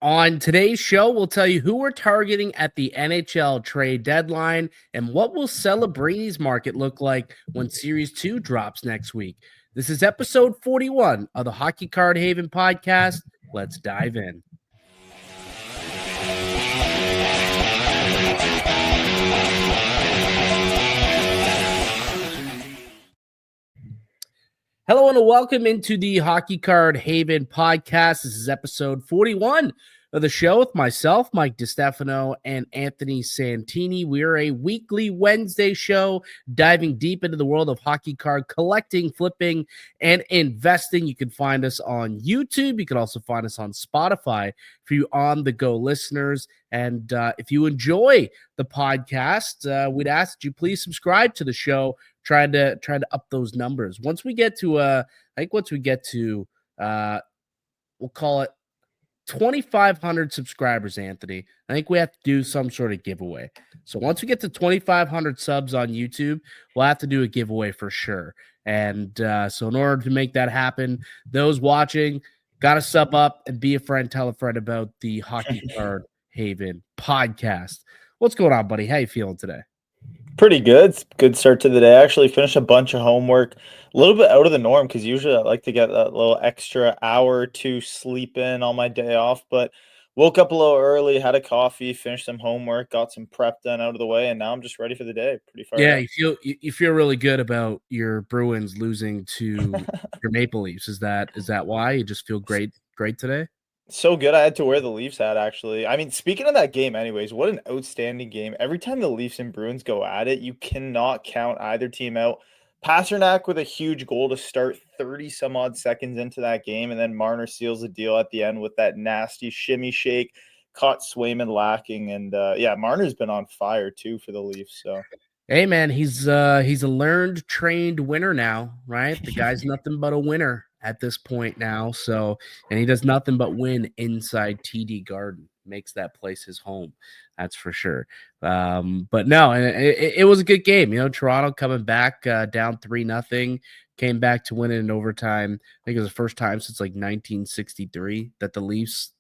On today's show, we'll tell you who we're targeting at the NHL Trade Deadline and what will Celebrini's market look like when Series 2 drops next week. This is episode 41 of the Hockey Card Haven podcast. Let's dive in. Hello and welcome into the Hockey Card Haven podcast. This is episode 41 of the show with myself, Mike Distefano, and Anthony Santini. We are a weekly Wednesday show diving deep into the world of hockey card collecting, flipping, and investing. You can find us on YouTube. You can also find us on Spotify for you on-the-go listeners. And if you enjoy the podcast, we'd ask that you please subscribe to the show. Trying to up those numbers. Once we get to we'll call it 2,500 subscribers, Anthony, I think we have to do some sort of giveaway. So once we get to 2,500 subs on YouTube, we'll have to do a giveaway for sure. And so in order to make that happen, those watching got to sub up and be a friend, tell a friend about the Hockey Card Haven podcast. What's going on, buddy? How you feeling today? Pretty good. Good start to the day. I actually finished a bunch of homework, a little bit out of the norm because usually I like to get a little extra hour or two sleep in on my day off, but woke up a little early, had a coffee, finished some homework, got some prep done out of the way, and now I'm just ready for the day. Pretty far. Yeah, you feel really good about your Bruins losing to your Maple Leafs. Is that why you just feel great today? So good. I had to wear the Leafs hat, actually. I mean, speaking of that game anyways, what an outstanding game. Every time the Leafs and Bruins go at it, you cannot count either team out. Pasternak with a huge goal to start 30-some-odd seconds into that game, and then Marner seals the deal at the end with that nasty shimmy shake, caught Swayman lacking, and Marner's been on fire too for the Leafs. So, hey man, he's a learned, trained winner now, right? The guy's nothing but a winner at this point now. So, and he does nothing but win inside TD Garden. Makes that place his home. That's for sure. But no, it was a good game. You know, Toronto coming back down 3-0, came back to win it in overtime. I think it was the first time since like 1963 that the Leafs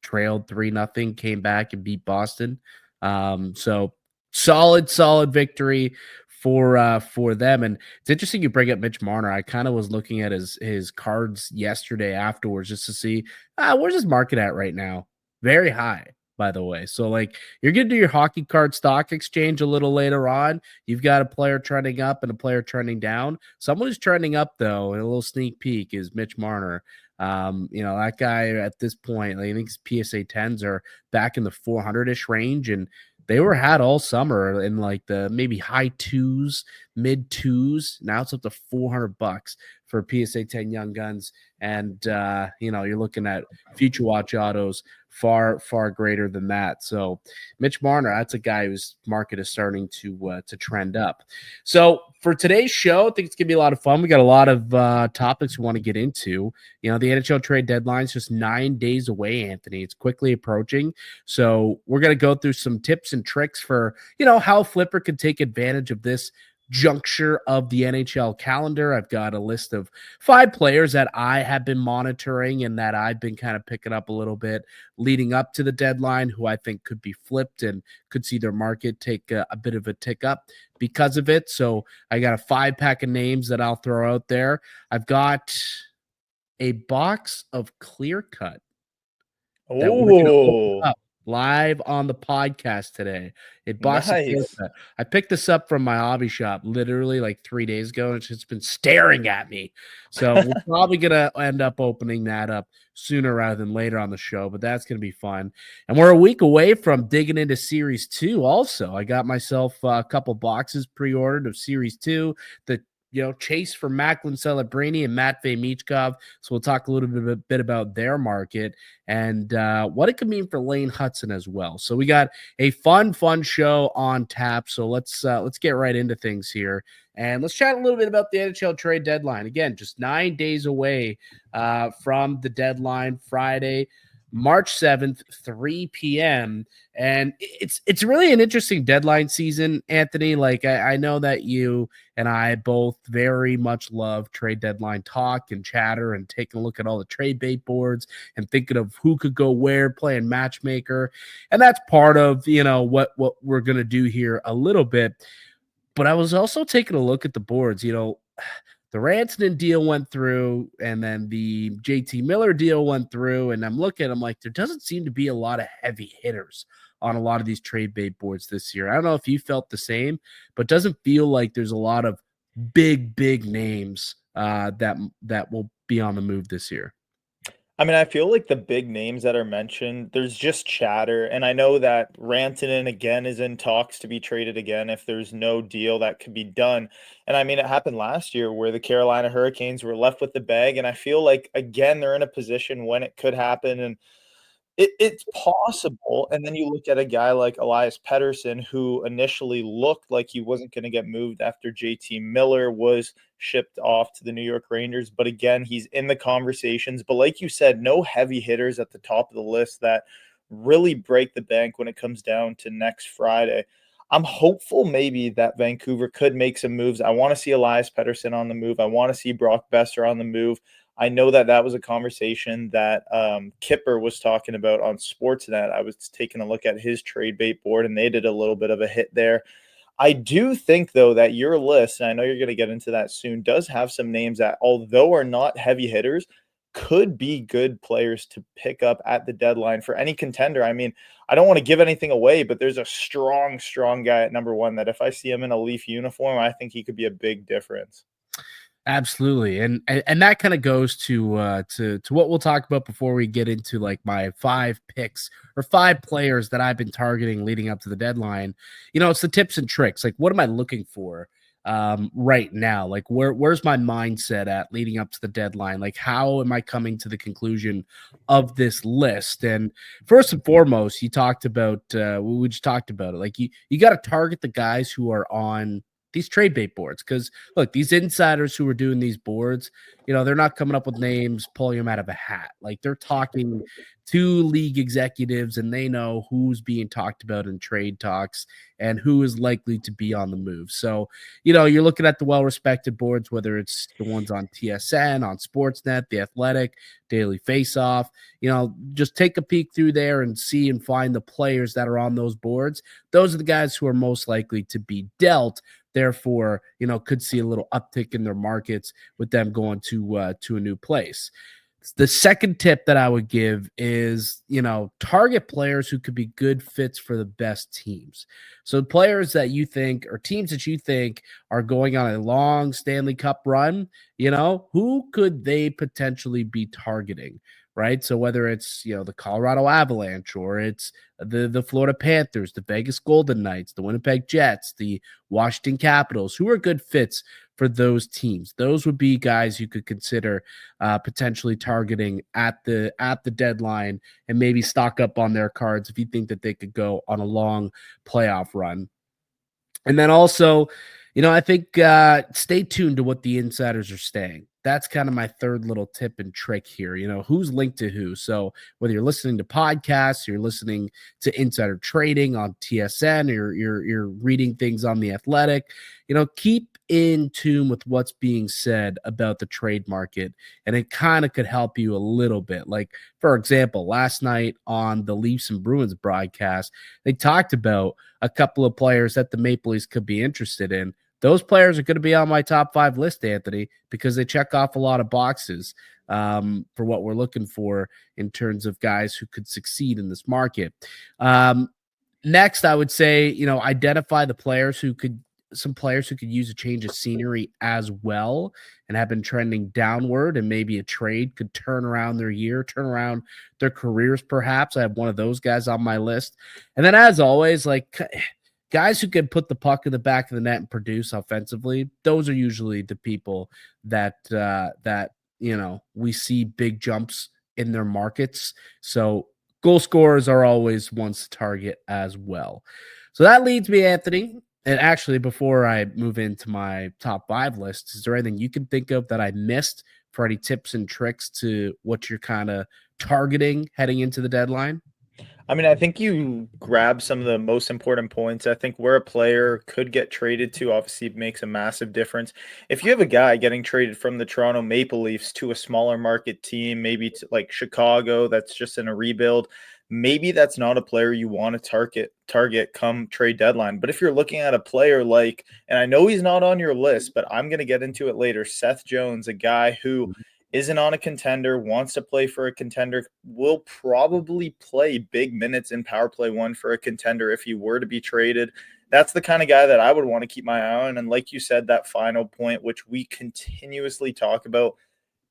trailed 3-0, came back and beat Boston. So solid victory for them. And it's interesting you bring up Mitch Marner. I kind of was looking at his cards yesterday afterwards just to see where's his market at right now. Very high, by the way. So like you're gonna do your hockey card stock exchange a little later on. You've got a player trending up and a player trending down. Someone who's trending up though, and a little sneak peek is Mitch Marner. You know, that guy at this point, I think his PSA 10s are back in the 400-ish range, and they were had all summer in like the maybe high 2s, mid 2s. Now it's up to $400 for PSA 10 Young Guns. And, you know, you're looking at Future Watch autos far greater than that. So Mitch Marner, that's a guy whose market is starting to trend up. So for today's show, I think it's going to be a lot of fun. We got a lot of topics we want to get into. You know, the NHL trade deadline is just 9 days away, Anthony. It's quickly approaching. So we're going to go through some tips and tricks for, you know, how a flipper could take advantage of this juncture of the NHL calendar. I've got a list of 5 players that I have been monitoring and that I've been kind of picking up a little bit leading up to the deadline, who I think could be flipped and could see their market take a bit of a tick up because of it. So I got a 5-pack of names that I'll throw out there. I've got a box of Clear Cut that we're going to open up live on the podcast today. A box of Clear Cut. I picked this up from my hobby shop literally like 3 days ago, and it's just been staring at me. So we're probably going to end up opening that up sooner rather than later on the show, but that's going to be fun. And we're a week away from digging into Series 2 also. I got myself a couple boxes pre-ordered of Series 2. The chase for Macklin Celebrini and Matvei Michkov. So we'll talk a little bit about their market and what it could mean for Lane Hutson as well. So we got a fun show on tap. So let's get right into things here. And let's chat a little bit about the NHL trade deadline. Again, just 9 days away from the deadline, Friday. March 7th, 3 p.m. And it's really an interesting deadline season, Anthony. Like I know that you and I both very much love trade deadline talk and chatter and taking a look at all the trade bait boards and thinking of who could go where, playing matchmaker. And that's part of, what we're gonna do here a little bit. But I was also taking a look at the boards. The Rantanen deal went through, and then the JT Miller deal went through, and I'm like, there doesn't seem to be a lot of heavy hitters on a lot of these trade bait boards this year. I don't know if you felt the same, but it doesn't feel like there's a lot of big names that will be on the move this year. I mean, I feel like the big names that are mentioned, there's just chatter. And I know that Rantanen again is in talks to be traded again if there's no deal that could be done. And I mean, it happened last year where the Carolina Hurricanes were left with the bag. And I feel like, again, they're in a position when it could happen. And it's possible, and then you look at a guy like Elias Pettersson, who initially looked like he wasn't gonna get moved after JT Miller was shipped off to the New York Rangers, but again, he's in the conversations, but like you said, no heavy hitters at the top of the list that really break the bank when it comes down to next Friday. I'm hopeful maybe that Vancouver could make some moves. I wanna see Elias Pettersson on the move. I wanna see Brock Besser on the move. I know that that was a conversation that Kipper was talking about on Sportsnet. I was taking a look at his trade bait board, and they did a little bit of a hit there. I do think, though, that your list, and I know you're going to get into that soon, does have some names that, although are not heavy hitters, could be good players to pick up at the deadline for any contender. I mean, I don't want to give anything away, but there's a strong guy at number one that if I see him in a Leaf uniform, I think he could be a big difference. Absolutely. And that kind of goes to what we'll talk about before we get into like my 5 picks or 5 players that I've been targeting leading up to the deadline. It's the tips and tricks. Like, what am I looking for right now? Like, where's my mindset at leading up to the deadline? Like, how am I coming to the conclusion of this list? And first and foremost, you talked about we just talked about it. Like, you got to target the guys who are on these trade bait boards, because look, these insiders who are doing these boards, they're not coming up with names, pulling them out of a hat. Like, they're talking to league executives, and they know who's being talked about in trade talks and who is likely to be on the move. So, you're looking at the well-respected boards, whether it's the ones on TSN, on Sportsnet, The Athletic, Daily Faceoff. Just take a peek through there and see and find the players that are on those boards. Those are the guys who are most likely to be dealt. Therefore, could see a little uptick in their markets with them going to a new place. The second tip that I would give is, target players who could be good fits for the best teams. So players that you think, or teams that you think are going on a long Stanley Cup run, who could they potentially be targeting? Right. So whether it's, the Colorado Avalanche, or it's the Florida Panthers, the Vegas Golden Knights, the Winnipeg Jets, the Washington Capitals, who are good fits for those teams. Those would be guys you could consider potentially targeting at the deadline, and maybe stock up on their cards if you think that they could go on a long playoff run. And then also, I think stay tuned to what the insiders are saying. That's kind of my third little tip and trick here. Who's linked to who. So whether you're listening to podcasts, you're listening to insider trading on TSN, or you're reading things on The Athletic, keep in tune with what's being said about the trade market, and it kind of could help you a little bit. Like, for example, last night on the Leafs and Bruins broadcast, they talked about a couple of players that the Maple Leafs could be interested in. Those players are going to be on my top 5 list, Anthony, because they check off a lot of boxes for what we're looking for in terms of guys who could succeed in this market. Next, I would say, identify the players who could use a change of scenery as well, and have been trending downward, and maybe a trade could turn around their year, turn around their careers, perhaps. I have one of those guys on my list. And then, as always, like, guys who can put the puck in the back of the net and produce offensively, those are usually the people that we see big jumps in their markets. So goal scorers are always ones to target as well. So that leads me, Anthony. And actually, before I move into my top 5 list, is there anything you can think of that I missed for any tips and tricks to what you're kind of targeting heading into the deadline? I mean, I think you grab some of the most important points. I think where a player could get traded to obviously makes a massive difference. If you have a guy getting traded from the Toronto Maple Leafs to a smaller market team, maybe to like Chicago, that's just in a rebuild, maybe that's not a player you want to target come trade deadline. But if you're looking at a player like, and I know he's not on your list, but I'm going to get into it later, Seth Jones, a guy who isn't on a contender, wants to play for a contender, will probably play big minutes in power play one for a contender if he were to be traded. That's the kind of guy that I would want to keep my eye on. And like you said, that final point, which we continuously talk about,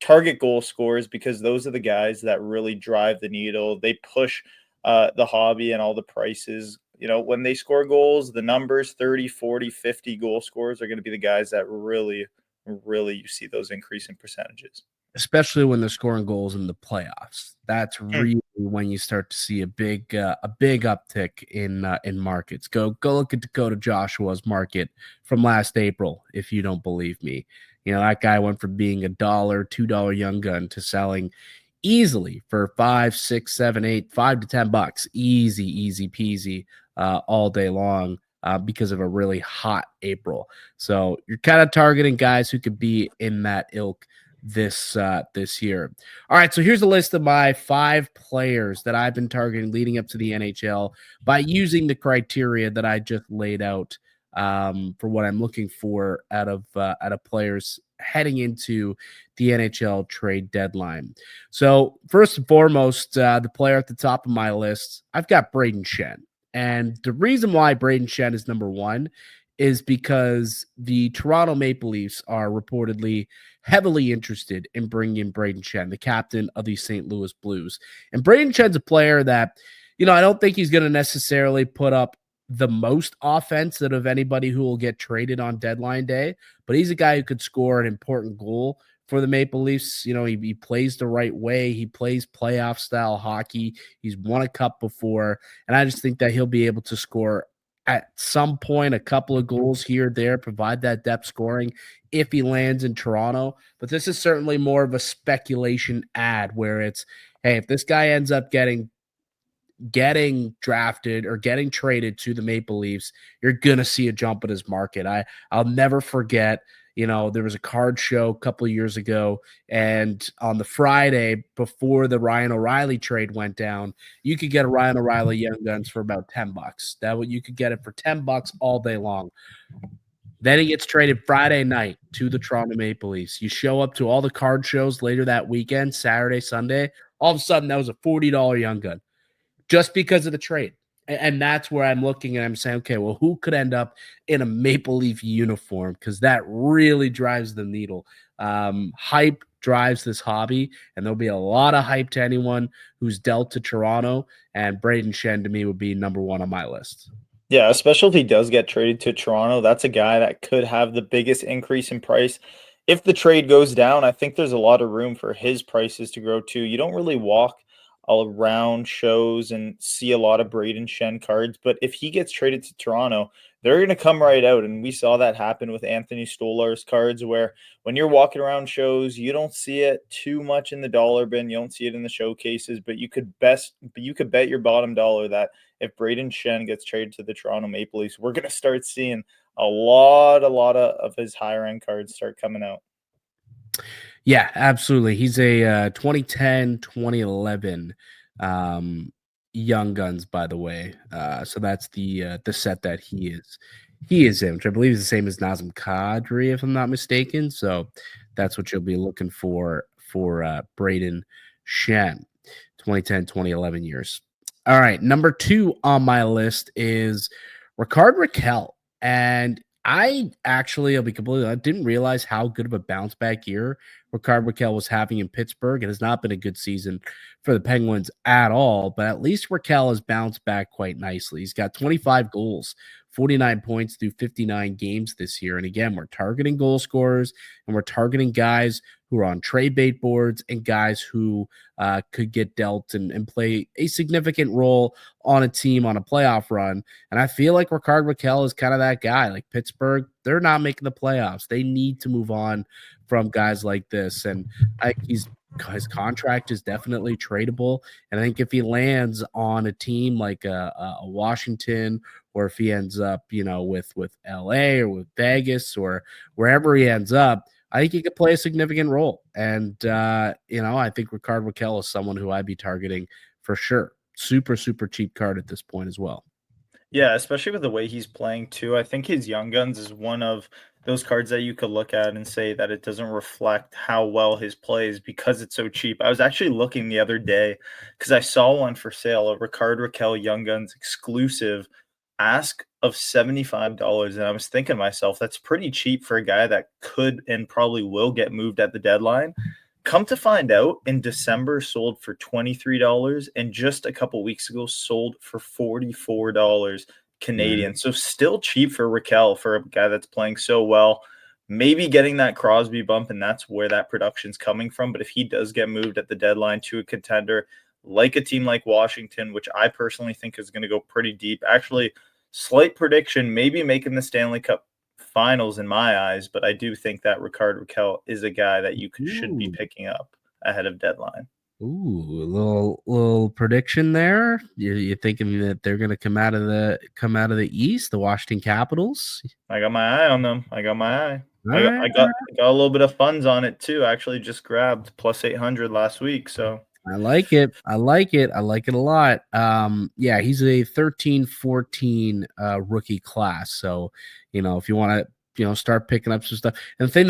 target goal scorers, because those are the guys that really drive the needle. They push the hobby and all the prices. You know, when they score goals, the numbers 30, 40, 50 goal scorers are going to be the guys that really you see those increase in percentages. Especially when they're scoring goals in the playoffs. That's really when you start to see a big uptick in markets. Go look at Dakota Joshua's market from last April, if you don't believe me. You know, that guy went from being $1, $2 young gun to selling easily for 5, 6, 7, 8, $5 to $10. Easy peasy all day long. Because of a really hot April. So you're kind of targeting guys who could be in that ilk this year. All right, so here's a list of my 5 players that I've been targeting leading up to the NHL by using the criteria that I just laid out for what I'm looking for out of players heading into the NHL trade deadline. So first and foremost, the player at the top of my list, I've got Brayden Schenn. And the reason why Brayden Schenn is number 1 is because the Toronto Maple Leafs are reportedly heavily interested in bringing in Brayden Schenn, the captain of the St. Louis Blues. And Brayden Schenn's a player that, you know, I don't think he's going to necessarily put up the most offense out of anybody who will get traded on deadline day, but he's a guy who could score an important goal for the Maple Leafs. You know, he plays the right way. He plays playoff style hockey. He's won a cup before, and I just think that he'll be able to score at some point a couple of goals here or there, provide that depth scoring if he lands in Toronto. But this is certainly more of a speculation ad where it's, hey, if this guy ends up getting drafted or getting traded to the Maple Leafs, you're gonna see a jump in his market. I'll never forget, you know, there was a card show a couple of years ago, and on the Friday before the Ryan O'Reilly trade went down, you could get a Ryan O'Reilly Young Guns for about $10. You could get it for $10 all day long. Then he gets traded Friday night to the Toronto Maple Leafs. You show up to all the card shows later that weekend, Saturday, Sunday, all of a sudden that was a $40 Young Gun just because of the trade. And that's where I'm looking and I'm saying, okay, well, who could end up in a Maple Leaf uniform? Because that really drives the needle. Hype drives this hobby, and there'll be a lot of hype to anyone who's dealt to Toronto. And Brayden Schenn, to me, would be number 1 on my list. Yeah, especially if he does get traded to Toronto, that's a guy that could have the biggest increase in price. If the trade goes down, I think there's a lot of room for his prices to grow too. You don't really walk around shows and see a lot of Brayden Schenn cards, but if he gets traded to Toronto, they're going to come right out. And we saw that happen with Anthony Stolar's cards, where when you're walking around shows, you don't see it too much in the dollar bin. You don't see it in the showcases, but you could bet your bottom dollar that if Brayden Schenn gets traded to the Toronto Maple Leafs, we're going to start seeing a lot of his higher end cards start coming out. Yeah, absolutely. He's a 2010, 2011 Young Guns, by the way. So that's the set that he is in, which I believe is the same as Nazem Kadri, if I'm not mistaken. So that's what you'll be looking for Brayden Schenn, 2010, 2011 years. All right, number 2 on my list is Rickard Rakell. And I'll be completely honest, I didn't realize how good of a bounce back year Rickard Rakell was having in Pittsburgh. It has not been a good season for the Penguins at all, but at least Rakell has bounced back quite nicely. He's got 25 goals, 49 points through 59 games this year. And again, we're targeting goal scorers and we're targeting guys who are on trade bait boards and guys who could get dealt and play a significant role on a team on a playoff run. And I feel like Rickard Rakell is kind of that guy. Like Pittsburgh, they're not making the playoffs. They need to move on from guys like this. And he's his contract is definitely tradable. And I think if he lands on a team like a Washington, or if he ends up, with LA or with Vegas or wherever he ends up, I think he could play a significant role. And, I think Rickard Rakell is someone who I'd be targeting for sure. Super, super cheap card at this point as well. Yeah, especially with the way he's playing too. I think his Young Guns is one of those cards that you could look at and say that it doesn't reflect how well his play is because it's so cheap. I was actually looking the other day because I saw one for sale, a Rickard Raquel Young Guns exclusive ask of $75. And I was thinking to myself, that's pretty cheap for a guy that could and probably will get moved at the deadline. Come to find out, in December sold for $23, and just a couple weeks ago sold for $44 Canadian. So still cheap for Raquel, for a guy that's playing so well. Maybe getting that Crosby bump, and that's where that production's coming from. But if he does get moved at the deadline to a contender like a team like Washington, which I personally think is going to go pretty deep, actually, slight prediction, maybe making the Stanley Cup Finals in my eyes, but I do think that Rickard Raquel is a guy that you should be picking up ahead of deadline. Ooh, a little prediction there. You're thinking that they're going to come out of the East, the Washington Capitals? I got my eye on them. I got my eye. All I right. got a little bit of funds on it too. Actually, just grabbed plus 800 last week. So I like it. I like it. I like it a lot. Yeah, he's a 13-14 rookie class. So, if you want to, start picking up some stuff. And the thing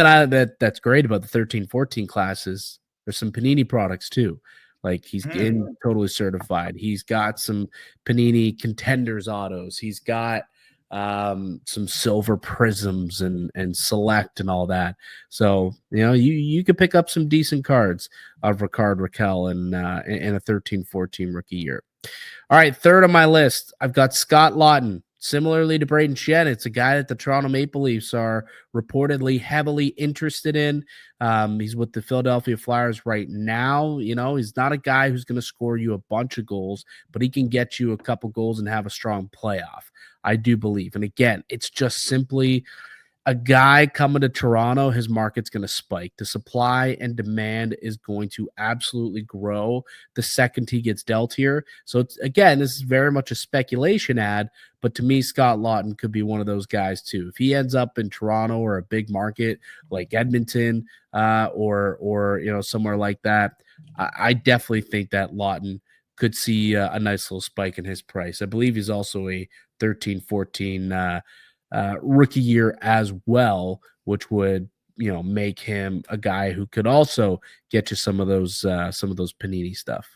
that's great about the 13-14 class is there's some Panini products too. Like he's getting totally certified. He's got some Panini contenders autos. He's got some silver prisms and select and all that. So you could pick up some decent cards of Rickard Raquel in a 13-14 rookie year. All right, third on my list, I've got Scott Laughton. Similarly to Braden Shen, it's a guy that the Toronto Maple Leafs are reportedly heavily interested in. He's with the Philadelphia Flyers right now. He's not a guy who's going to score you a bunch of goals, but he can get you a couple goals and have a strong playoff, I do believe. And again, it's just simply a guy coming to Toronto, his market's going to spike. The supply and demand is going to absolutely grow the second he gets dealt here. So this is very much a speculation ad, but to me, Scott Laughton could be one of those guys too. If he ends up in Toronto or a big market like Edmonton, or somewhere like that, I definitely think that Laughton could see a nice little spike in his price. I believe he's also a 13-14 rookie year as well, which would make him a guy who could also get you some of those Panini stuff.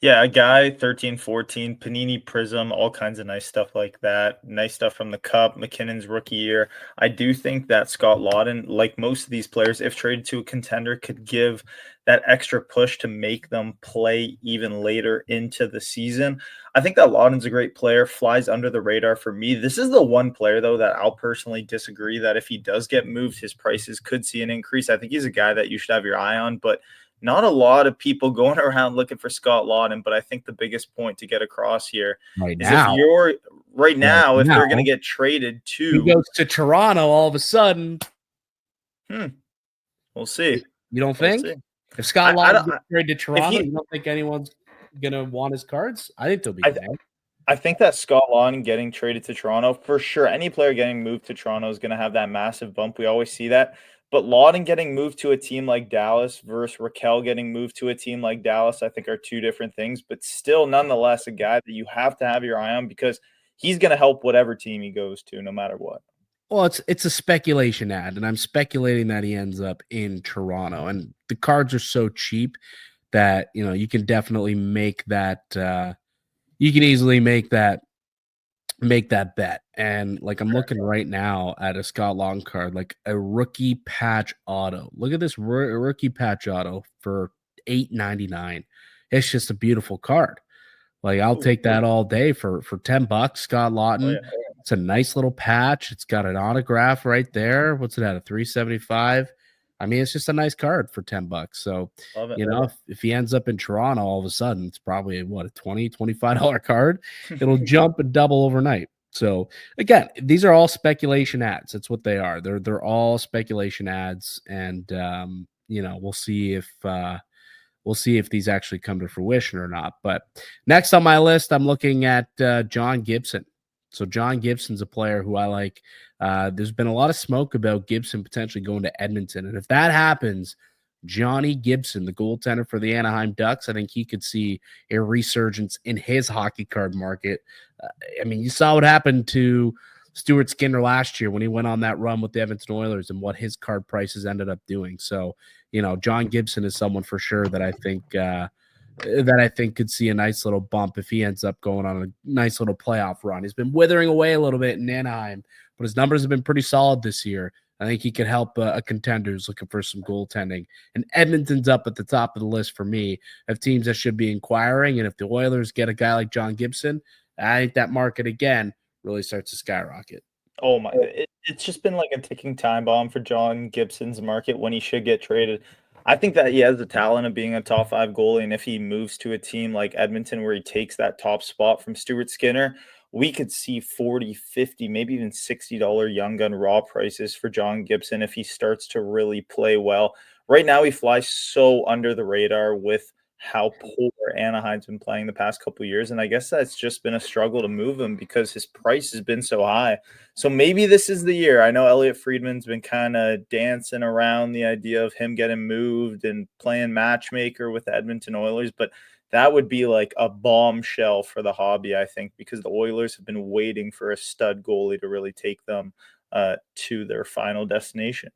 yeah, a guy 13-14 Panini Prism, all kinds of nice stuff like that. Nice stuff from the Cup, McKinnon's rookie year. I do think that Scott Laughton, like most of these players, if traded to a contender, could give that extra push to make them play even later into the season. I think that Laughton's a great player, flies under the radar for me. This is the one player, though, that I'll personally disagree that if he does get moved, his prices could see an increase. I think he's a guy that you should have your eye on, but not a lot of people going around looking for Scott Laughton. But I think the biggest point to get across here is if you're if they're going to get traded to, he goes to Toronto all of a sudden. We'll see. You don't think? If Scott Laughton gets traded to Toronto, you don't think anyone's going to want his cards? I think they'll be bad. I think that Scott Laughton getting traded to Toronto, for sure, any player getting moved to Toronto is going to have that massive bump. We always see that. But Laughton getting moved to a team like Dallas versus Raquel getting moved to a team like Dallas, I think are two different things. But still, nonetheless, a guy that you have to have your eye on because he's going to help whatever team he goes to, no matter what. Well, it's a speculation ad, and I'm speculating that he ends up in Toronto. And the cards are so cheap that you can definitely make that. You can easily make that bet. And like I'm looking right now at a Scott Laughton card, like a rookie patch auto. Look at this rookie patch auto for $8.99. It's just a beautiful card. Like I'll take that all day for $10. Scott Laughton. Oh, yeah. It's a nice little patch. It's got an autograph right there. What's it at? A 375. I mean, it's just a nice card for $10. So, if he ends up in Toronto, all of a sudden, it's probably a $20, $25 card. It'll jump and double overnight. So again, these are all speculation ads. That's what they are. They're all speculation ads. And, we'll see if we'll see if these actually come to fruition or not. But next on my list, I'm looking at John Gibson. So John Gibson's a player who I like. There's been a lot of smoke about Gibson potentially going to Edmonton. And if that happens, Johnny Gibson, the goaltender for the Anaheim Ducks, I think he could see a resurgence in his hockey card market. I mean, you saw what happened to Stuart Skinner last year when he went on that run with the Edmonton Oilers and what his card prices ended up doing. So, John Gibson is someone for sure that I think could see a nice little bump if he ends up going on a nice little playoff run. He's been withering away a little bit in Anaheim, but his numbers have been pretty solid this year. I think he could help a contender who's looking for some goaltending. And Edmonton's up at the top of the list for me of teams that should be inquiring. And if the Oilers get a guy like John Gibson, I think that market, again, really starts to skyrocket. Oh my! It's just been like a ticking time bomb for John Gibson's market when he should get traded. I think that he has the talent of being a top 5 goalie, and if he moves to a team like Edmonton where he takes that top spot from Stuart Skinner, we could see 40, 50, maybe even $60 young gun raw prices for John Gibson if he starts to really play well. Right now, he flies so under the radar with how poor Anaheim's been playing the past couple of years, and I guess that's just been a struggle to move him because his price has been so high. So maybe this is the year. I know Elliot Friedman's been kind of dancing around the idea of him getting moved and playing matchmaker with the Edmonton Oilers, but that would be like a bombshell for the hobby, I think, because the Oilers have been waiting for a stud goalie to really take them to their final destination.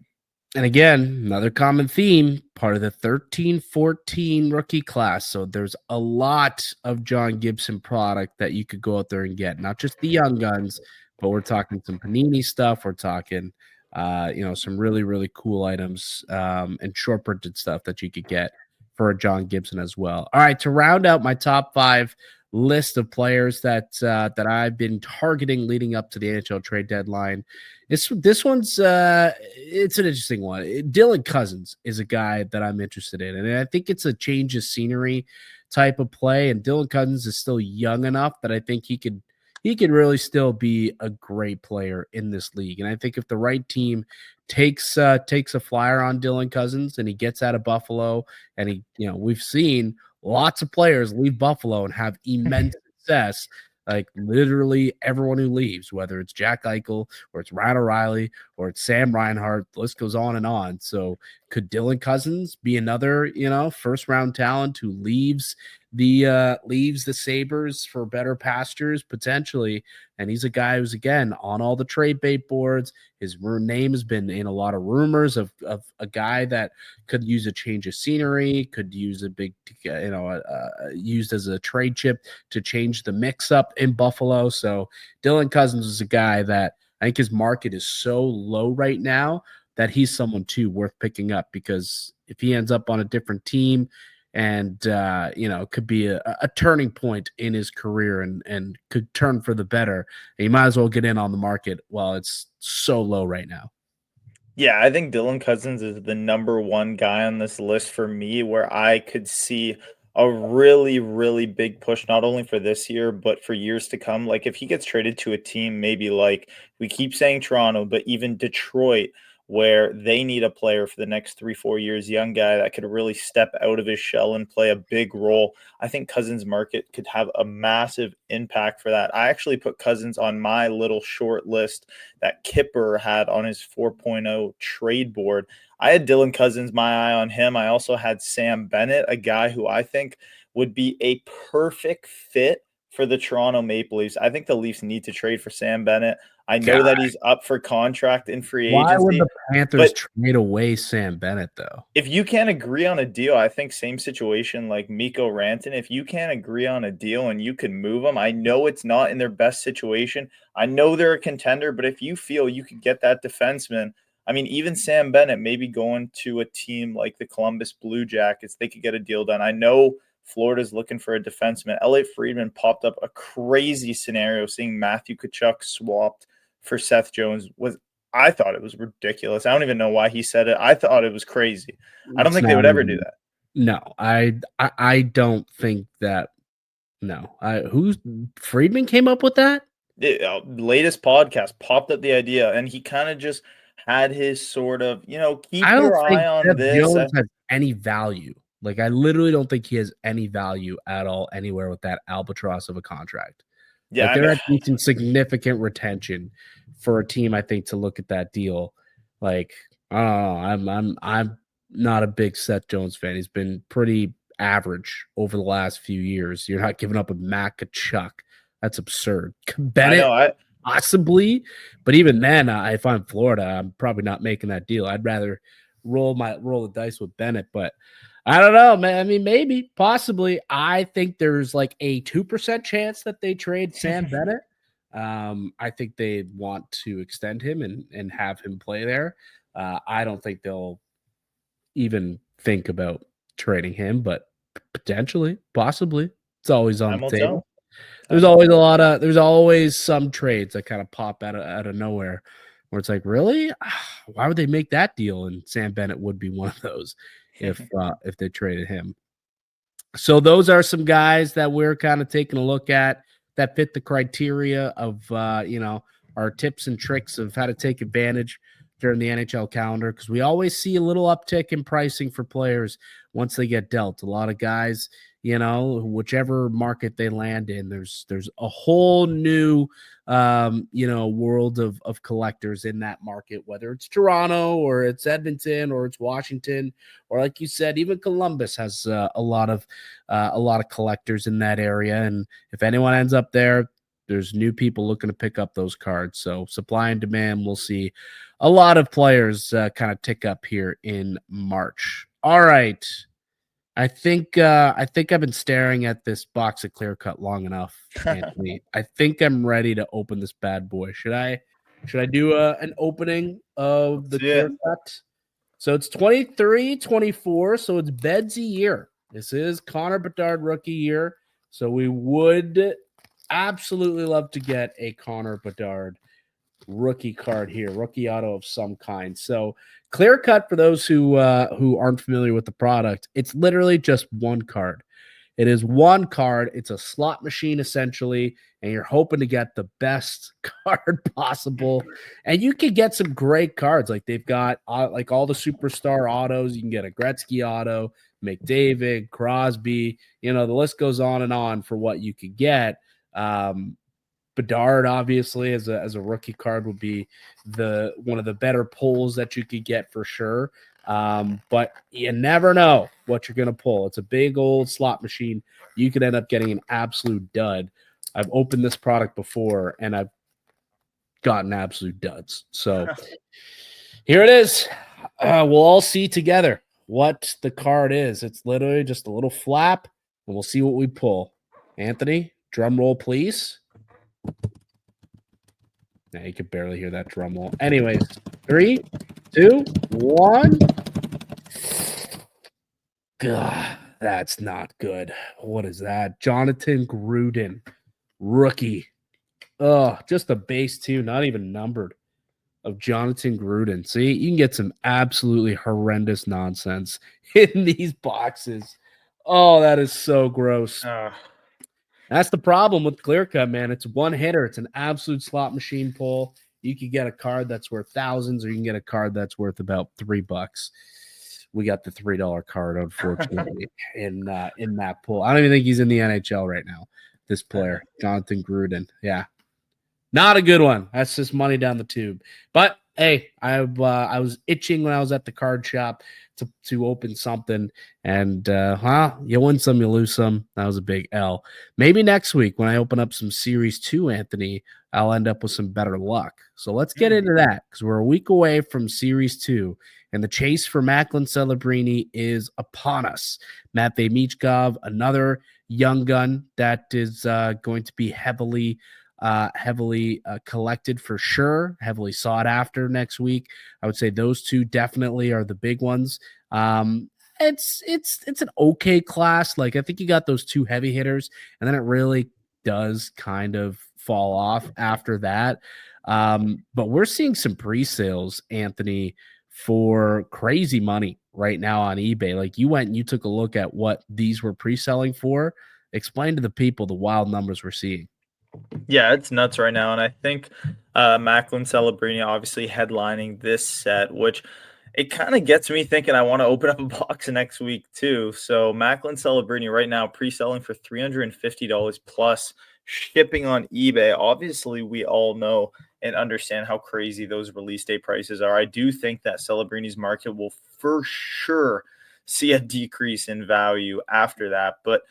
And again, another common theme, part of the 13-14 rookie class. So there's a lot of John Gibson product that you could go out there and get, not just the young guns, but we're talking some Panini stuff. We're talking, some really, really cool items and short printed stuff that you could get for a John Gibson as well. All right, to round out my top 5 list of players that I've been targeting leading up to the NHL trade deadline. This one's it's an interesting one. Dylan Cousins is a guy that I'm interested in, and I think it's a change of scenery type of play. And Dylan Cousins is still young enough that I think he could really still be a great player in this league. And I think if the right team takes a flyer on Dylan Cousins and he gets out of Buffalo, and we've seen lots of players leave Buffalo and have immense success. Like literally everyone who leaves, whether it's Jack Eichel or it's Ryan O'Reilly or it's Sam Reinhart, the list goes on and on. So could Dylan Cousins be another, first round talent who leaves the Sabres for better pastures potentially? And he's a guy who's, again, on all the trade bait boards. His name has been in a lot of rumors of a guy that could use a change of scenery, could use a big, used as a trade chip to change the mix up in Buffalo. So Dylan Cousins is a guy that I think his market is so low right now that he's someone too worth picking up, because if he ends up on a different team and could be a turning point in his career and could turn for the better, you might as well get in on the market while it's so low right now. Yeah, I think Dylan Cousins is the number 1 guy on this list for me, where I could see a really, really big push, not only for this year, but for years to come. Like if he gets traded to a team, maybe like we keep saying Toronto, but even Detroit, where they need a player for the next 3-4 years, young guy that could really step out of his shell and play a big role. I think Cousins' market could have a massive impact for that. I actually put Cousins on my little short list that Kipper had on his 4.0 trade board. I had Dylan Cousins, my eye on him. I also had Sam Bennett, a guy who I think would be a perfect fit for the Toronto Maple Leafs. I think the Leafs need to trade for Sam Bennett. I know that he's up for contract in free agency. Why would the Panthers trade away Sam Bennett, though? If you can't agree on a deal, I think same situation like Mikko Rantanen. If you can't agree on a deal and you can move them, I know it's not in their best situation. I know they're a contender, but if you feel you could get that defenseman, I mean, even Sam Bennett maybe going to a team like the Columbus Blue Jackets, they could get a deal done. I know Florida's looking for a defenseman. Elliot Friedman popped up a crazy scenario seeing Matthew Tkachuk swapped for Seth Jones. I thought it was ridiculous. I don't even know why he said it. I thought it was crazy. I don't think they would ever do that. No, I don't think that. No, Friedman came up with that? Latest podcast popped up the idea, and he kind of just had his sort of, keep your eye on this. Jones has any value. Like, I literally don't think he has any value at all anywhere with that albatross of a contract. Yeah, Like, I there mean, has to be some significant retention for a team, I think, to look at that deal. Like, I don't know. I'm not a big Seth Jones fan. He's been pretty average over the last few years. You're not giving up a Mac Kachuk. That's absurd. I Bennett, know. possibly, but even then, if I'm Florida, I'm probably not making that deal. I'd rather roll the dice with Bennett, but I don't know, man. I mean, maybe, possibly. I think there's like a 2% chance that they trade Sam Bennett. I think they want to extend him and have him play there. I don't think they'll even think about trading him, but potentially, possibly, it's always on Time the will table. tell. There's always some trades that kind of pop out of nowhere where it's like, really? Why would they make that deal? And Sam Bennett would be one of those if they traded him. So those are some guys that we're kind of taking a look at that fit the criteria of our tips and tricks of how to take advantage during the NHL calendar, because we always see a little uptick in pricing for players once they get dealt. A lot of guys, whichever market they land in, there's a whole new world of collectors in that market, whether it's Toronto or it's Edmonton or it's Washington, or like you said, even Columbus has a lot of collectors in that area. And if anyone ends up there, there's new people looking to pick up those cards. So supply and demand, we'll see a lot of players kind of tick up here in March. All right. I think I've been staring at this box of Clear Cut long enough, Anthony. I think I'm ready to open this bad boy. Should I do an opening of the Clear Cut? So it's 23-24, so it's Bedsy year. This is Connor Bedard rookie year. So we would absolutely love to get a Connor Bedard rookie card here, rookie auto of some kind. So Clear Cut, for those who aren't familiar with the product, it's literally just one card. It is one card. It's a slot machine essentially, and you're hoping to get the best card possible. And you can get some great cards. Like they've got like all the superstar autos. You can get a Gretzky auto, McDavid, Crosby. The list goes on and on for what you could get. Bedard, obviously, as a rookie card would be one of the better pulls that you could get for sure. But you never know what you're going to pull. It's a big old slot machine. You could end up getting an absolute dud. I've opened this product before, and I've gotten absolute duds. So here it is. We'll all see together what the card is. It's literally just a little flap, and we'll see what we pull. Anthony, drum roll, please. Yeah, you could barely hear that drum roll. Anyways, 3, 2, 1. God, that's not good. What is that? Jonathan Gruden, rookie. Oh, just a base too, not even numbered, of Jonathan Gruden. See, you can get some absolutely horrendous nonsense in these boxes. Oh, that is so gross. That's the problem with Clear Cut, man. It's one hitter. It's an absolute slot machine pull. You can get a card that's worth thousands, or you can get a card that's worth about $3. We got the $3 card, unfortunately, in that pull. I don't even think he's in the NHL right now. This player, Jonathan Gruden. Yeah. Not a good one. That's just money down the tube. But hey, I was itching when I was at the card shop to open something, and you win some, you lose some. That was a big L. Maybe next week when I open up some Series 2, Anthony, I'll end up with some better luck. So let's get into that, because we're a week away from Series 2, and the chase for Macklin Celebrini is upon us. Matvei Michkov, another young gun that is going to be heavily collected for sure, heavily sought after next week. I would say those two definitely are the big ones. It's an okay class. Like, I think you got those two heavy hitters, and then it really does kind of fall off after that. But we're seeing some pre-sales, Anthony, for crazy money right now on eBay. Like, you went and you took a look at what these were pre-selling for. Explain to the people the wild numbers we're seeing. Yeah, it's nuts right now. And I think Macklin Celebrini obviously headlining this set, which It kind of gets me thinking I want to open up a box next week too. So Macklin Celebrini right now pre-selling for $350 plus shipping on eBay. Obviously, we all know and understand how crazy those release day prices are. I do think that Celebrini's market will for sure see a decrease in value after that, but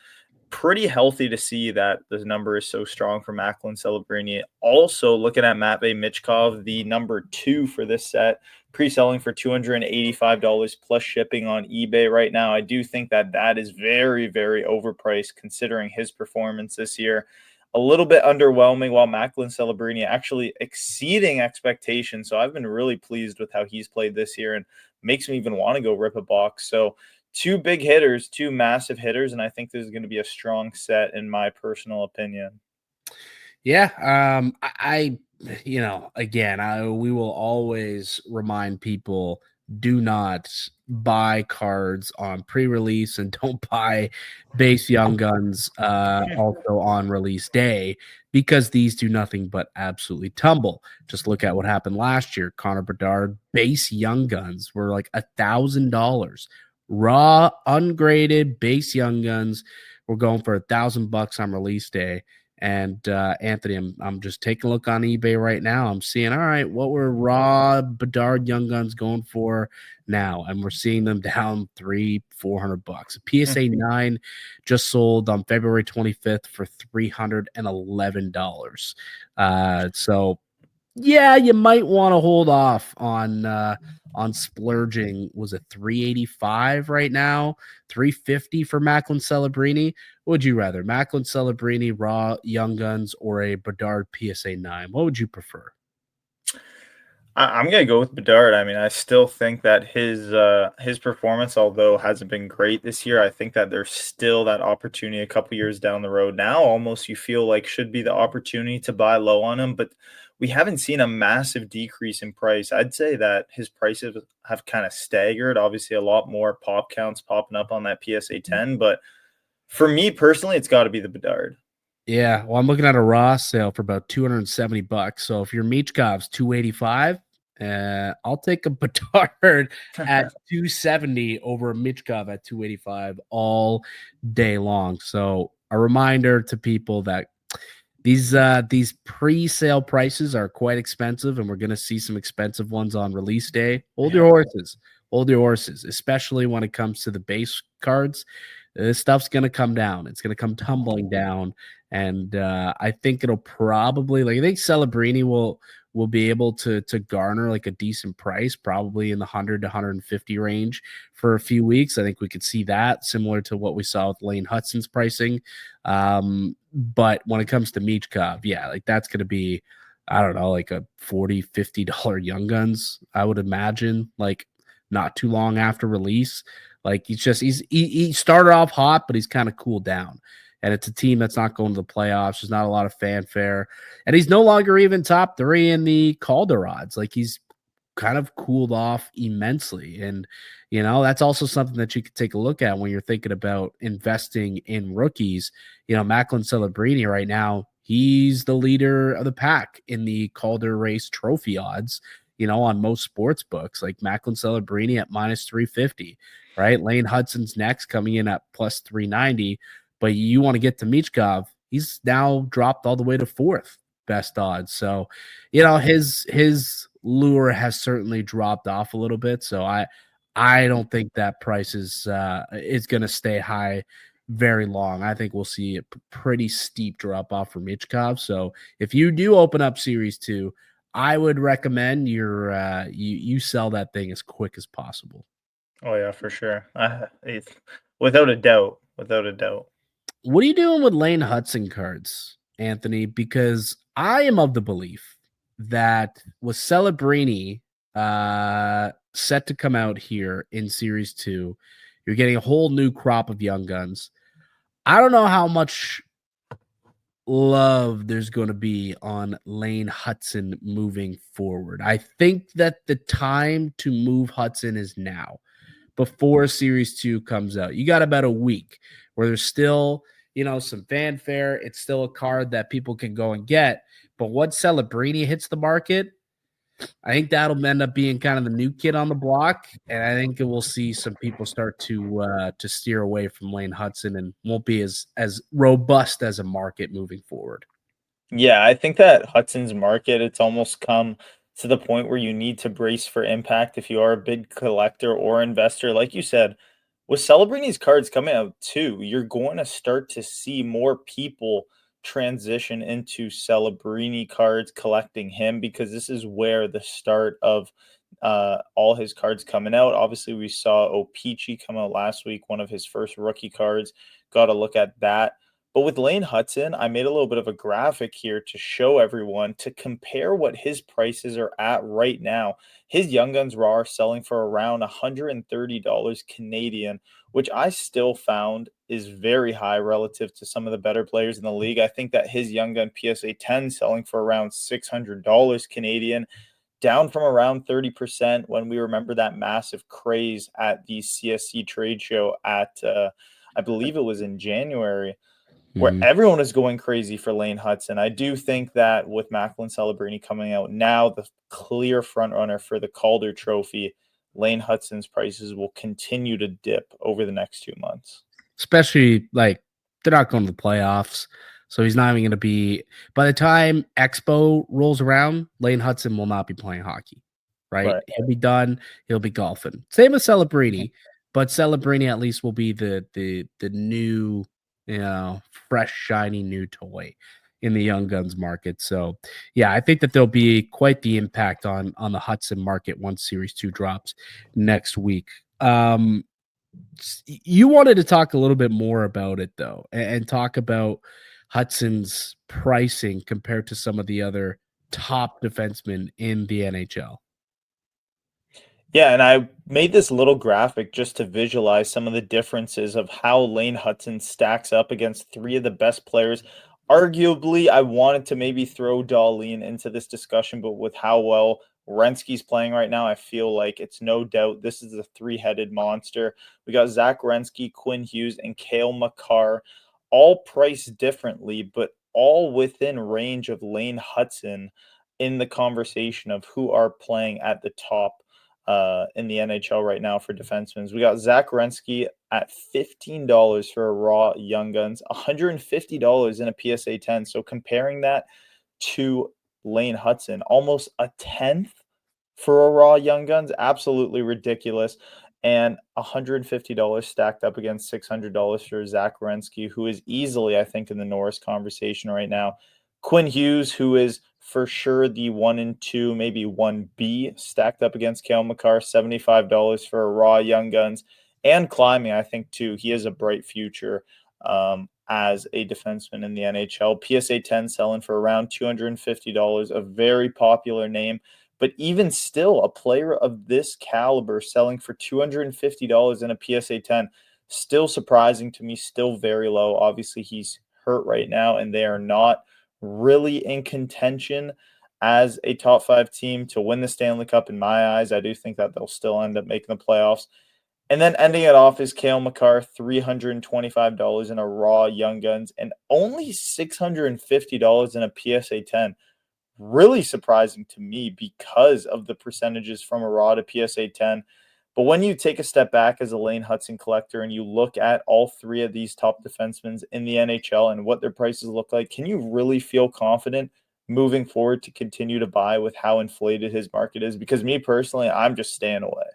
pretty healthy to see that the number is so strong for Macklin Celebrini. Also, looking at Matvey Michkov, the number 2 for this set, pre-selling for $285 plus shipping on eBay right now. I do think that that is very, very overpriced considering his performance this year. A little bit underwhelming, while Macklin Celebrini actually exceeding expectations. So I've been really pleased with how he's played this year and makes me even want to go rip a box. So two big hitters, two massive hitters, and I think this is going to be a strong set in my personal opinion. Yeah, we will always remind people, do not buy cards on pre-release and don't buy base Young Guns also on release day, because these do nothing but absolutely tumble. Just look at what happened last year. Connor Bedard base Young Guns were like $1,000. Raw, ungraded base Young Guns were going for $1,000 on release day. And Anthony, I'm just taking a look on eBay right now. I'm seeing, all right, what were raw Bedard Young Guns going for now? And we're seeing them down $300-400. A PSA 9 just sold on February 25th for $311. So yeah, you might want to hold off on splurging. Was it 385 right now? 350 for Macklin Celebrini? What would you rather? Macklin Celebrini raw Young Guns or a Bedard PSA 9? What would you prefer? I'm gonna go with Bedard. I mean, I still think that his performance, although hasn't been great this year, I think that there's still that opportunity a couple years down the road. Now, almost you feel like should be the opportunity to buy low on him, but we haven't seen a massive decrease in price. I'd say that his prices have kind of staggered. Obviously, a lot more pop counts popping up on that PSA 10, but for me personally, it's got to be the Bedard. Yeah, well, I'm looking at a raw sale for about $270. So if your Michkov's 285, I'll take a Bedard at 270 over a Michkov at 285 all day long. So a reminder to people that these pre-sale prices are quite expensive, and we're going to see some expensive ones on release day. Hold your horses. Hold your horses, especially when it comes to the base cards. This stuff's going to come down. It's going to come tumbling down, and I think it'll probably, like, I think Celebrini will be able to garner like a decent price, probably in the 100 to 150 range for a few weeks. I think we could see that, similar to what we saw with Lane Hutson's pricing. But when it comes to Michkov, yeah, like that's going to be, I don't know, like a $40-50 Young Guns, I would imagine, like not too long after release. Like he started off hot, but he's kind of cooled down. And it's a team that's not going to the playoffs. There's not a lot of fanfare. And he's no longer even top 3 in the Calder odds. Like he's kind of cooled off immensely. And, that's also something that you could take a look at when you're thinking about investing in rookies. Macklin Celebrini right now, he's the leader of the pack in the Calder race trophy odds, on most sports books, like Macklin Celebrini at minus 350, right? Lane Hutson's next, coming in at plus 390. But you want to get to Michkov, he's now dropped all the way to 4th best odds. So, his lure has certainly dropped off a little bit. So I don't think that price is going to stay high very long. I think we'll see a pretty steep drop off for Michkov. So if you do open up Series 2, I would recommend you sell that thing as quick as possible. Oh yeah, for sure. Without a doubt, without a doubt. What are you doing with Lane Hutson cards, Anthony? Because I am of the belief that with Celebrini set to come out here in Series 2, you're getting a whole new crop of Young Guns. I don't know how much love there's going to be on Lane Hutson moving forward. I think that the time to move Hutson is now, before Series 2 comes out. You got about a week where there's still, some fanfare. It's still a card that people can go and get. But once Celebrini hits the market, I think that'll end up being kind of the new kid on the block, and I think we'll see some people start to steer away from Lane Hutson and won't be as robust as a market moving forward. Yeah, I think that Hudson's market, it's almost come to the point where you need to brace for impact if you are a big collector or investor. Like you said, with Celebrini's cards coming out too, you're going to start to see more people transition into Celebrini cards, collecting him, because this is where the start of all his cards coming out. Obviously, we saw Opeachy come out last week, one of his first rookie cards. Got to look at that. But with Lane Hutson, I made a little bit of a graphic here to show everyone to compare what his prices are at right now. His Young Guns Raw are selling for around $130 Canadian, which I still found is very high relative to some of the better players in the league. I think that his Young Gun PSA 10 selling for around $600 Canadian, down from around 30% when we remember that massive craze at the CSC trade show at, I believe it was in January, where everyone is going crazy for Lane Hutson. I do think that with Macklin Celebrini coming out now, the clear front runner for the Calder Trophy, Lane Hutson's prices will continue to dip over the next 2 months. Especially like they're not going to the playoffs. So he's not even going to be, by the time Expo rolls around, Lane Hutson will not be playing hockey, right? He'll be done. He'll be golfing. Same with Celebrini, but Celebrini at least will be the new, fresh, shiny new toy in the Young Guns market. So yeah, I think that there'll be quite the impact on the Hutson market once Series 2 drops next week. You wanted to talk a little bit more about it though, and talk about Hudson's pricing compared to some of the other top defensemen in the NHL. Yeah, and I made this little graphic just to visualize some of the differences of how Lane Hutson stacks up against three of the best players. Arguably, I wanted to maybe throw Dahlin into this discussion, but with how well Renski's playing right now, I feel like it's no doubt this is a three-headed monster. We got Zach Renski, Quinn Hughes, and Cale Makar, all priced differently, but all within range of Lane Hutson in the conversation of who are playing at the top in the NHL right now for defensemen. We got Zach Renski at $15 for a raw Young Guns, $150 in a PSA 10. So comparing that to Lane Hutson, almost a tenth for a raw Young Guns, absolutely ridiculous. And $150 stacked up against $600 for Zach Renski, who is easily, I think, in the Norris conversation right now. Quinn Hughes, who is for sure the 1 and 2, maybe 1B, stacked up against Cale Makar, $75 for a raw Young Guns, and climbing, I think, too. He has a bright future as a defenseman in the NHL. PSA 10 selling for around $250, a very popular name. But even still, a player of this caliber selling for $250 in a PSA 10, still surprising to me, still very low. Obviously, he's hurt right now, and they are not really in contention as a top 5 team to win the Stanley Cup in my eyes. I do think that they'll still end up making the playoffs. And then ending it off is Cale Makar, $325 in a raw Young Guns and only $650 in a PSA 10. Really surprising to me because of the percentages from a raw to PSA 10. But when you take a step back as a Lane Hutson collector and you look at all three of these top defensemen in the NHL and what their prices look like, can you really feel confident moving forward to continue to buy with how inflated his market is? Because me personally, I'm just staying away.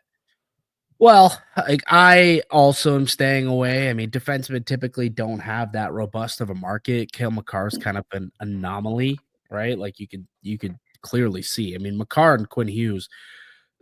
Well, like I also am staying away. I mean, defensemen typically don't have that robust of a market. Cale Makar is kind of an anomaly, right? Like you could clearly see. I mean, Makar and Quinn Hughes,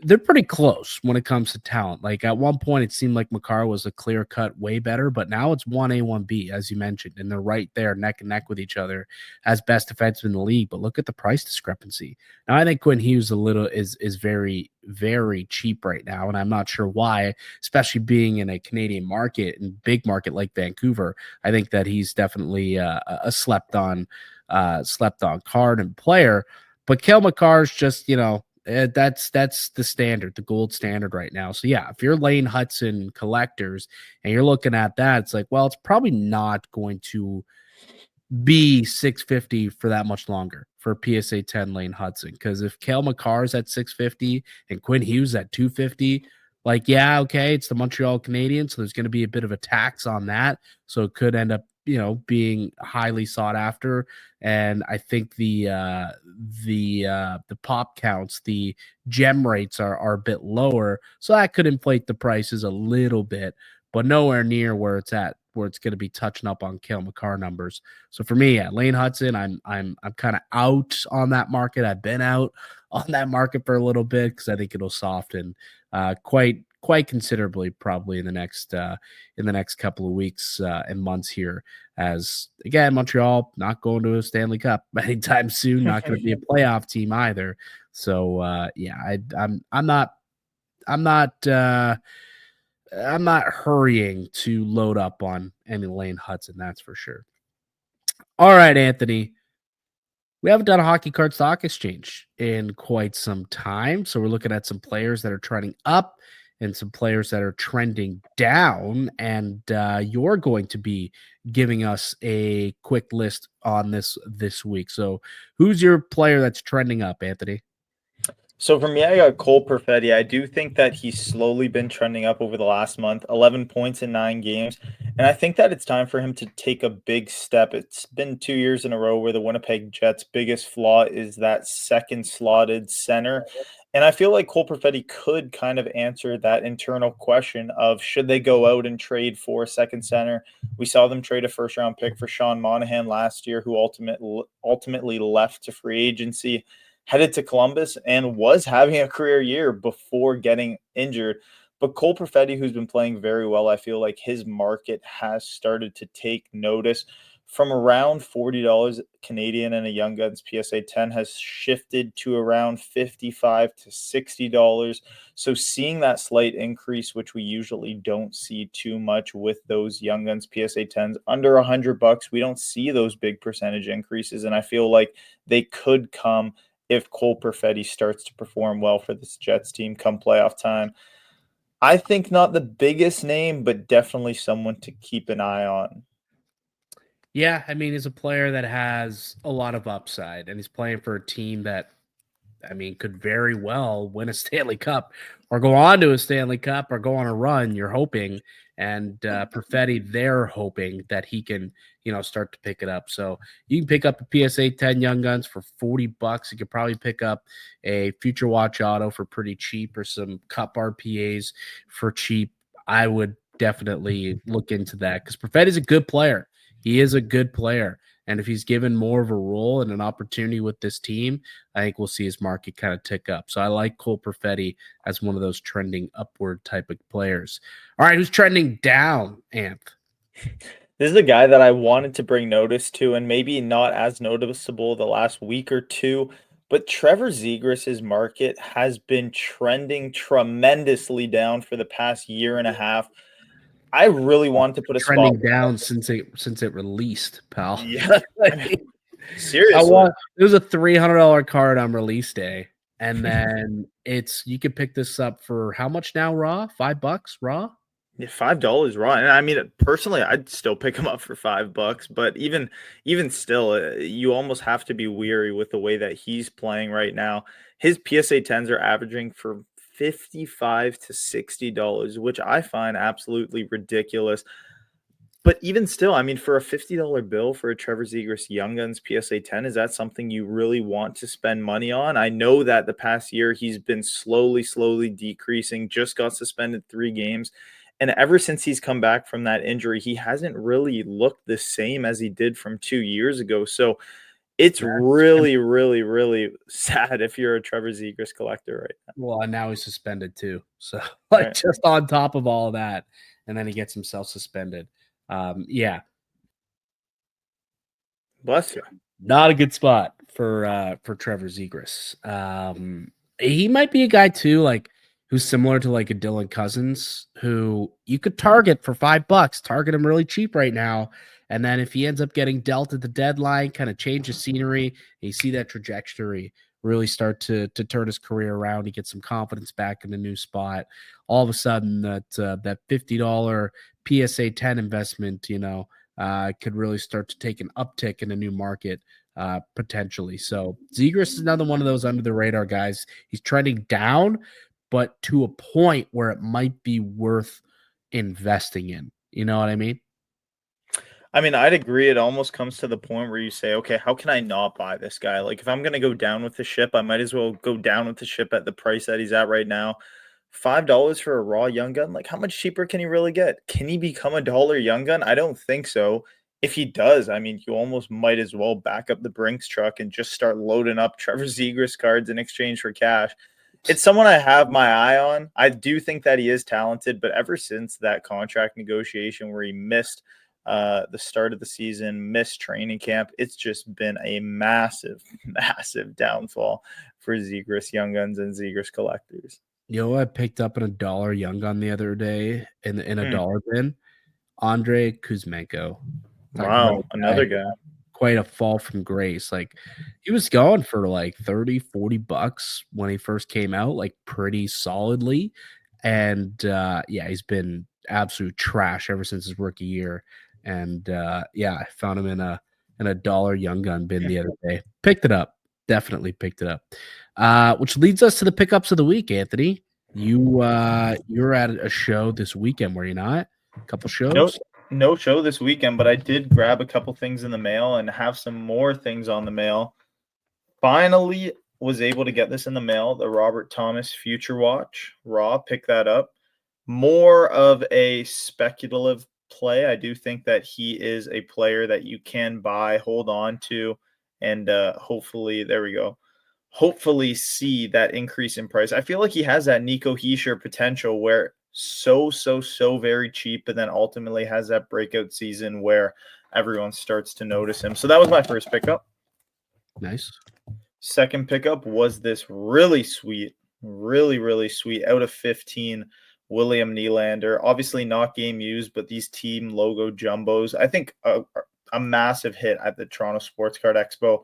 they're pretty close when it comes to talent. Like at one point, it seemed like Makar was a clear cut way better, but now it's 1A, 1B, as you mentioned, and they're right there neck and neck with each other as best defensemen in the league. But look at the price discrepancy. Now, I think Quinn Hughes is very, very cheap right now, and I'm not sure why, especially being in a Canadian market and big market like Vancouver. I think that he's definitely a slept on card and player. But Cale Makar's just, that's the standard, the gold standard right now. So yeah, if you're Lane Hutson collectors and you're looking at that, it's like, well, it's probably not going to be 650 for that much longer for PSA 10 Lane Hutson. Because if Cale Makar's at 650 and Quinn Hughes at 250, like, yeah, okay, it's the Montreal Canadiens, so there's going to be a bit of a tax on that. So it could end up, being highly sought after. And I think the pop counts, the gem rates are a bit lower, so that could inflate the prices a little bit, but nowhere near where it's at, where it's going to be touching up on Cale Makar numbers. So for me, yeah, Lane Hutson, I'm kind of out on that market. I've been out on that market for a little bit because I think it'll soften quite considerably probably in the next couple of weeks and months here. As again, Montreal not going to a Stanley Cup anytime soon, not going to be a playoff team either. So yeah, I'm not hurrying to load up on any Lane Hutson, that's for sure. All right, Anthony. We haven't done a hockey card stock exchange in quite some time. So we're looking at some players that are trending up and some players that are trending down. And you're going to be giving us a quick list on this week. So who's your player that's trending up, Anthony? So for me, I got Cole Perfetti. I do think that he's slowly been trending up over the last month, 11 points in 9 games. And I think that it's time for him to take a big step. It's been 2 years in a row where the Winnipeg Jets' biggest flaw is that second slotted center. And I feel like Cole Perfetti could kind of answer that internal question of should they go out and trade for a second center. We saw them trade a first round pick for Sean Monahan last year, who ultimately left to free agency, headed to Columbus, and was having a career year before getting injured. But Cole Perfetti, who's been playing very well, I feel like his market has started to take notice. From around $40 Canadian and a Young Guns PSA 10 has shifted to around $55 to $60. So seeing that slight increase, which we usually don't see too much with those Young Guns PSA 10s under $100, we don't see those big percentage increases. And I feel like they could come if Cole Perfetti starts to perform well for this Jets team come playoff time. I think not the biggest name, but definitely someone to keep an eye on. Yeah, I mean, he's a player that has a lot of upside, and he's playing for a team that, I mean, could very well win a Stanley Cup or go on to a Stanley Cup or go on a run. You're hoping, and Perfetti, they're hoping that he can, start to pick it up. So you can pick up a PSA 10 Young Guns for $40. You could probably pick up a Future Watch Auto for pretty cheap, or some Cup RPAs for cheap. I would definitely look into that because Perfetti's a good player. He is a good player. And if he's given more of a role and an opportunity with this team, I think we'll see his market kind of tick up. So I like Cole Perfetti as one of those trending upward type of players. All right, who's trending down, Anth? This is a guy that I wanted to bring notice to, and maybe not as noticeable the last week or two, but Trevor Zegras' market has been trending tremendously down for the past year and a half. I really wanted to put a spot trending down since it released, pal. Yeah, I mean, seriously. It was a $300 card on release day, and then you could pick this up for how much now? Raw, $5 raw. Yeah, $5 raw. And I mean, personally, I'd still pick him up for $5. But even still, you almost have to be weary with the way that he's playing right now. His PSA 10s are averaging for $55 to $60, which I find absolutely ridiculous. But even still, I mean, for a $50 bill for a Trevor Zegras Young Guns PSA 10, is that something you really want to spend money on? I know that the past year he's been slowly decreasing, just got suspended 3 games. And ever since he's come back from that injury, he hasn't really looked the same as he did from 2 years ago. So it's really sad if you're a Trevor Zegras collector right now. Well, and now he's suspended too. So Right. just on top of all of that, and then he gets himself suspended. Yeah. Bless you. Not a good spot for Trevor Zegras. He might be a guy too, like, who's similar to like a Dylan Cousins, who you could target for $5, target him really cheap right now. And then if he ends up getting dealt at the deadline, kind of change the scenery, and you see that trajectory really start to turn his career around. He gets some confidence back in the new spot. All of a sudden, that $50 PSA 10 investment, could really start to take an uptick in a new market potentially. So Zegras is another one of those under the radar guys. He's trending down, but to a point where it might be worth investing in. You know what I mean? I mean, I'd agree. It almost comes to the point where you say, okay, how can I not buy this guy? Like, if I'm going to go down with the ship, I might as well go down with the ship at the price that he's at right now. $5 for a raw young gun. Like, how much cheaper can he really get? Can he become a dollar young gun? I don't think so. If he does, I mean, you almost might as well back up the Brinks truck and just start loading up Trevor Zegras cards in exchange for cash. It's someone I have my eye on. I do think that he is talented, but ever since that contract negotiation where he missed the start of the season, missed training camp, it's just been a massive, massive downfall for Zegras Young Guns and Zegras collectors. You know, I picked up in $1 Young Gun the other day in a dollar bin. Andre Kuzmenko. Talk about Wow, another guy. Quite a fall from grace. Like he was going for like 30, $40 when he first came out, like pretty solidly. And yeah, he's been absolute trash ever since his rookie year. And yeah, I found him in a dollar Young Gun bin the other day. Picked it up. Definitely picked it up. Which leads us to the pickups of the week, Anthony. You're at a show this weekend, were you not? A couple shows? No show this weekend, but I did grab a couple things in the mail and have some more things on the mail. Finally was able to get this in the mail, the Robert Thomas Future Watch Raw. Pick that up. More of a speculative play. I do think that he is a player that you can buy, hold on to, and hopefully, there we go. Hopefully see that increase in price. I feel like he has that Nico Hischier potential where so very cheap, and then ultimately has that breakout season where everyone starts to notice him. So that was my first pickup. Nice. Second pickup was this really sweet out of 15 William Nylander. Obviously not game used, but these team logo jumbos, I think a massive hit at the Toronto Sports Card Expo.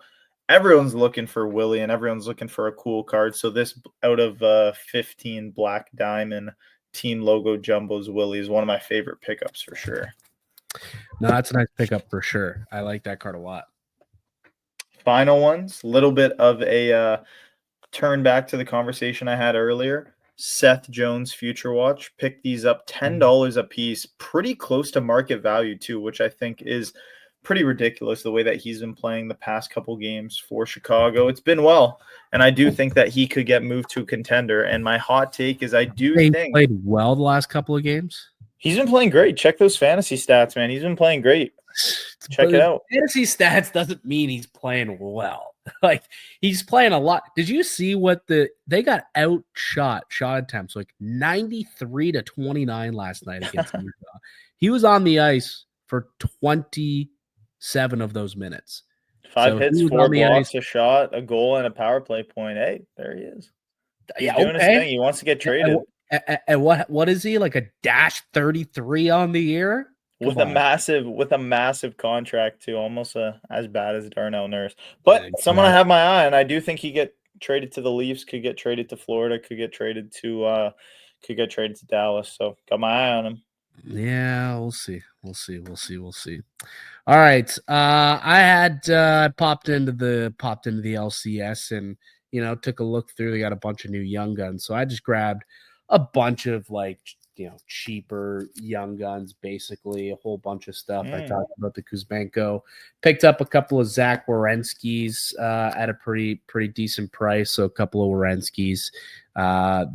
Everyone's looking for Willie and everyone's looking for a cool card. So this out of 15 Black Diamond team logo jumbos Willie is one of my favorite pickups for sure. No, that's a nice pickup for sure. I like that card a lot. Final ones, a little bit of a turn back to the conversation I had earlier. Seth Jones Future Watch. Pick these up $10 a piece, pretty close to market value too, which I think is pretty ridiculous the way that he's been playing the past couple games for Chicago. It's been well, and I do think that he could get moved to a contender. And my hot take is I do think played well the last couple of games. He's been playing great. Check those fantasy stats, man. He's been playing great. Check it out. Fantasy stats doesn't mean he's playing well. Like he's playing a lot. Did you see what they got shot attempts like 93-29 last night against Utah. He was on the ice for 27 of those minutes. 5 hits, 4 blocks, a shot, a goal, and a power play point. Hey, there he is. He's doing his thing. He wants to get traded. And what is he, like a -33 on the year? With a massive contract too, almost as bad as Darnell Nurse. But someone I have my eye on. I do think he get traded to the Leafs, could get traded to Florida, could get traded to Dallas. So got my eye on him. Yeah, we'll see. All right. I had popped into the LCS and took a look through. They got a bunch of new Young Guns. So I just grabbed a bunch of cheaper Young Guns, basically a whole bunch of stuff. I talked about the Kuzmenko, picked up a couple of Zach Werenskis at a pretty decent price. So a couple of Werenskis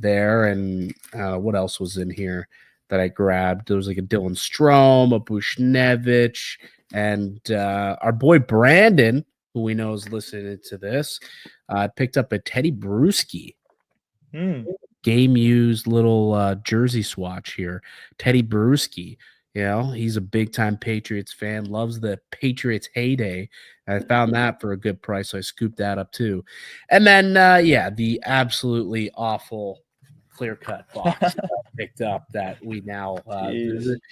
there. And what else was in here that I grabbed? There was like a Dylan Strome, a Bushnevich, and our boy Brandon, who we know is listening to this, picked up a Teddy Bruschi. Game used little jersey swatch here. Teddy Bruschi, he's a big time Patriots fan, loves the Patriots heyday. I found that for a good price, so I scooped that up too. And then the absolutely awful clear cut box that I picked up that we now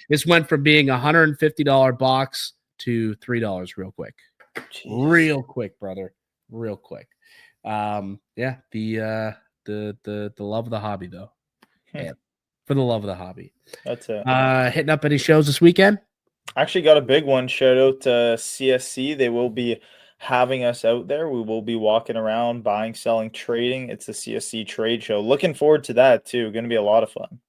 this went from being $150 box to $3 real quick. Real quick, brother. Real quick. The love of the hobby, though. Yeah, for the love of the hobby. That's it. Hitting up any shows this weekend? Actually got a big one. Shout out to CSC. They will be having us out there. We will be walking around, buying, selling, trading. It's the CSC trade show. Looking forward to that too. Going to be a lot of fun.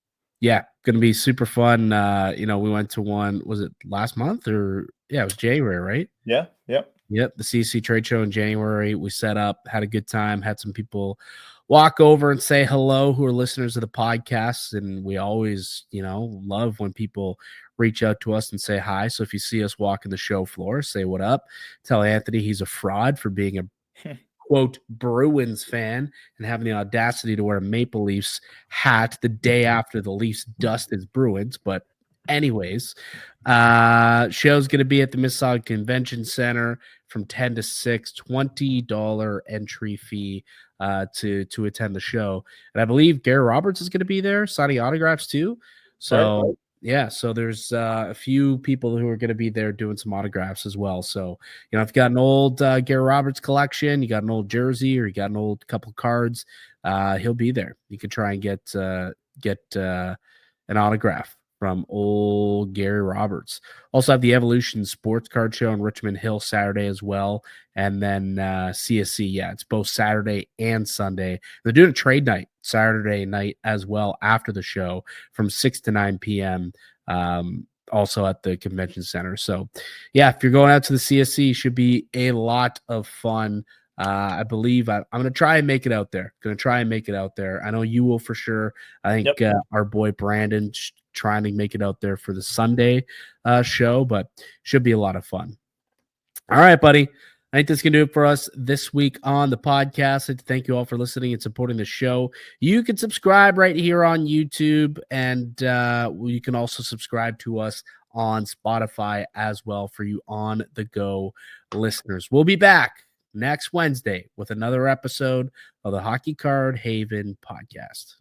Yeah, gonna be super fun. We went to one, was it last month or yeah, it was January, right? Yeah. Yep. Yep, the CC trade show in January. We set up, had a good time, had some people walk over and say hello who are listeners of the podcast. And we always, love when people reach out to us and say hi. So if you see us walking the show floor, say what up. Tell Anthony he's a fraud for being a quote Bruins fan and having the audacity to wear a Maple Leafs hat the day after the Leafs dust his Bruins. But anyways, show's going to be at the Mississauga Convention Center from 10 to 6, $20 entry fee to attend the show. And I believe Gary Roberts is going to be there signing autographs too. So Right. yeah, so there's a few people who are going to be there doing some autographs as well. So, if you got an old Gary Roberts collection, you got an old jersey, or you got an old couple cards, he'll be there. You can try and get an autograph from old Gary Roberts. Also have the Evolution Sports Card Show in Richmond Hill Saturday as well. And then CSC, yeah, it's both Saturday and Sunday. They're doing a trade night Saturday night as well after the show from 6 to 9 p.m. Also at the convention center. So, yeah, if you're going out to the CSC, should be a lot of fun. I believe I'm going to try and make it out there. I know you will for sure. I think our boy Brandon trying to make it out there for the Sunday show, but should be a lot of fun. All right, buddy. I think that's going to do it for us this week on the podcast. I'd like to thank you all for listening and supporting the show. You can subscribe right here on YouTube, and you can also subscribe to us on Spotify as well for you on-the-go listeners. We'll be back next Wednesday with another episode of the Hockey Card Haven podcast.